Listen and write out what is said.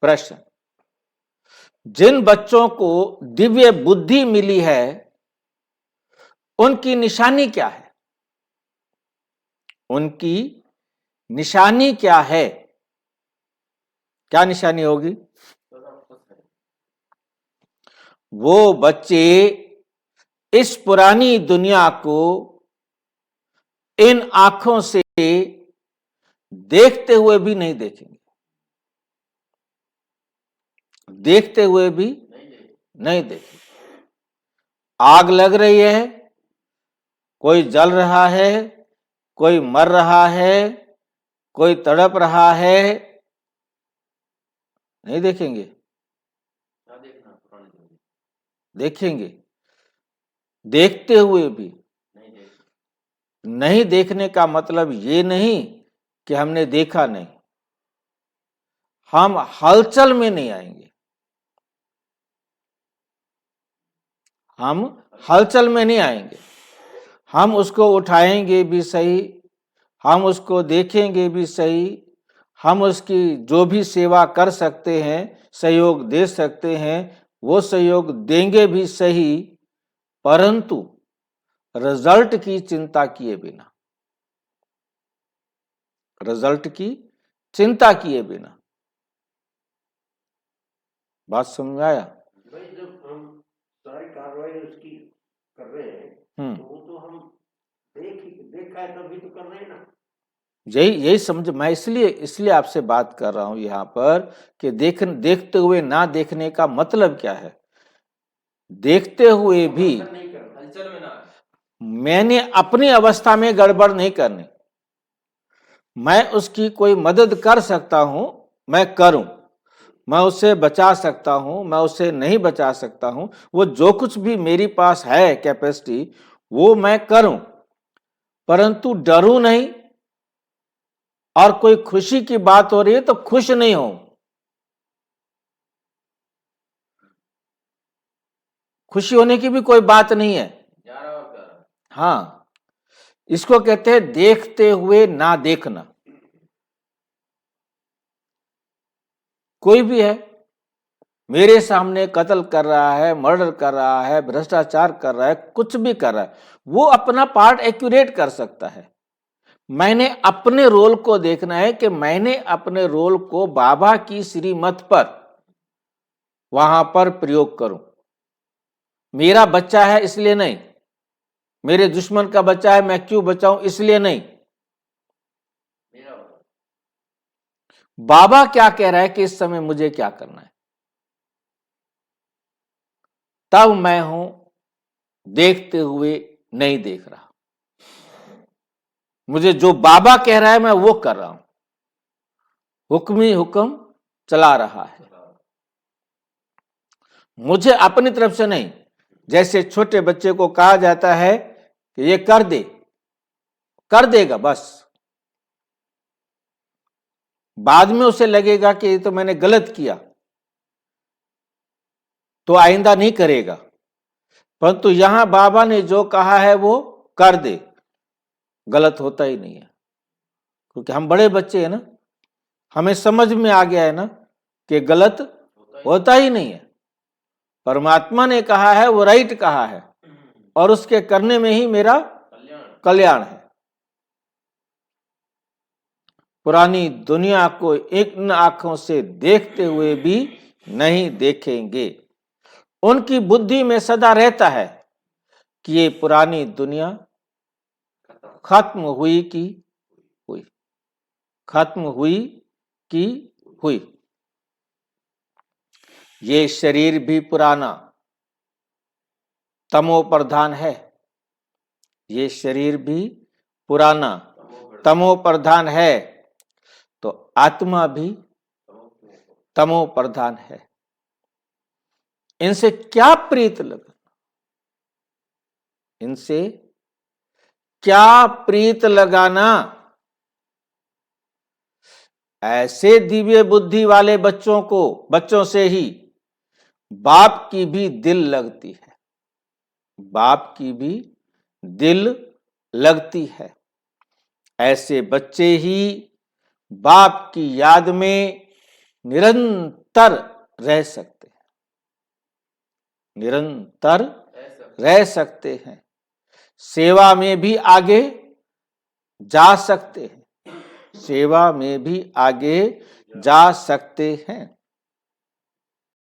प्रश्न, जिन बच्चों को दिव्य बुद्धि मिली है उनकी निशानी क्या है? उनकी निशानी क्या है? क्या निशानी होगी? वो बच्चे इस पुरानी दुनिया को इन आंखों से देखते हुए भी नहीं देखेंगे, देखते हुए भी नहीं देखेंगे। आग लग रही है, कोई जल रहा है, कोई मर रहा है, कोई तड़प रहा है, नहीं देखेंगे? देखेंगे, देखते हुए भी नहीं। देखने का मतलब ये नहीं कि हमने देखा नहीं, हम हलचल में नहीं आएंगे, हम हलचल में नहीं आएंगे। हम उसको उठाएंगे भी सही, हम उसको देखेंगे भी सही, हम उसकी जो भी सेवा कर सकते हैं, सहयोग दे सकते हैं, वो सहयोग देंगे भी सही, परंतु रिजल्ट की चिंता किए बिना, रिजल्ट की चिंता किए बिना। बात समझ में आया? भाई जब हम सारी कार्रवाई उसकी कर रहे हैं तो वो तो हम देखा है तभी तो कर रहे हैं ना। यही समझ, मैं इसलिए आपसे बात कर रहा हूं यहां पर कि देखते हुए ना देखने का मतलब क्या है। देखते हुए भी हलचल में ना, मैंने अपनी अवस्था में गड़बड़ नहीं करनी। मैं उसकी कोई मदद कर सकता हूं, मैं करूं। मैं उसे बचा सकता हूं, मैं उसे नहीं बचा सकता हूं। वो जो कुछ भी मेरी पास है कैपेसिटी, वो मैं करूं, परंतु डरूं नहीं। और कोई खुशी की बात हो रही है तो खुश नहीं हो। खुशी होने की भी कोई बात नहीं है। हाँ, इसको कहते हैं देखते हुए ना देखना। कोई भी है, मेरे सामने कत्ल कर रहा है, मर्डर कर रहा है, भ्रष्टाचार कर रहा है, कुछ भी कर रहा है, वो अपना पार्ट एक्यूरेट कर सकता है। मैंने अपने रोल को देखना है कि मैंने अपने रोल को बाबा की श्रीमत पर वहां पर प्रयोग करूं। मेरा बच्चा है इसलिए नहीं, मेरे दुश्मन का बच्चा है मैं क्यों बचाऊं इसलिए नहीं। बाबा क्या कह रहा है कि इस समय मुझे क्या करना है, तब मैं हूं देखते हुए नहीं देख रहा। मुझे जो बाबा कह रहा है मैं वो कर रहा हूं, हुक्म ही हुक्म चला रहा है। मुझे अपनी तरफ से नहीं, जैसे छोटे बच्चे को कहा जाता है कि ये कर दे, कर देगा, बस बाद में उसे लगेगा कि ये तो मैंने गलत किया, तो आइंदा नहीं करेगा। परंतु यहां बाबा ने जो कहा है वो कर दे, गलत होता ही नहीं है। क्योंकि हम बड़े बच्चे हैं ना, हमें समझ में आ गया है ना कि गलत होता ही नहीं है। परमात्मा ने कहा है वो राइट कहा है, और उसके करने में ही मेरा कल्याण है। पुरानी दुनिया को इन आंखों से देखते हुए भी नहीं देखेंगे। उनकी बुद्धि में सदा रहता है कि ये पुरानी दुनिया खत्म हुई कि हुई, खत्म हुई कि हुई। ये शरीर भी पुराना तमो प्रधान है, ये शरीर भी पुराना तमो प्रधान है, तो आत्मा भी तमो प्रधान है। इनसे क्या प्रीत लगना, इनसे क्या प्रीत लगाना। ऐसे दिव्य बुद्धि वाले बच्चों से ही बाप की भी दिल लगती है, बाप की भी दिल लगती है। ऐसे बच्चे ही बाप की याद में निरंतर रह सकते हैं, निरंतर रह सकते हैं, सेवा में भी आगे जा सकते हैं, सेवा में भी आगे जा सकते हैं।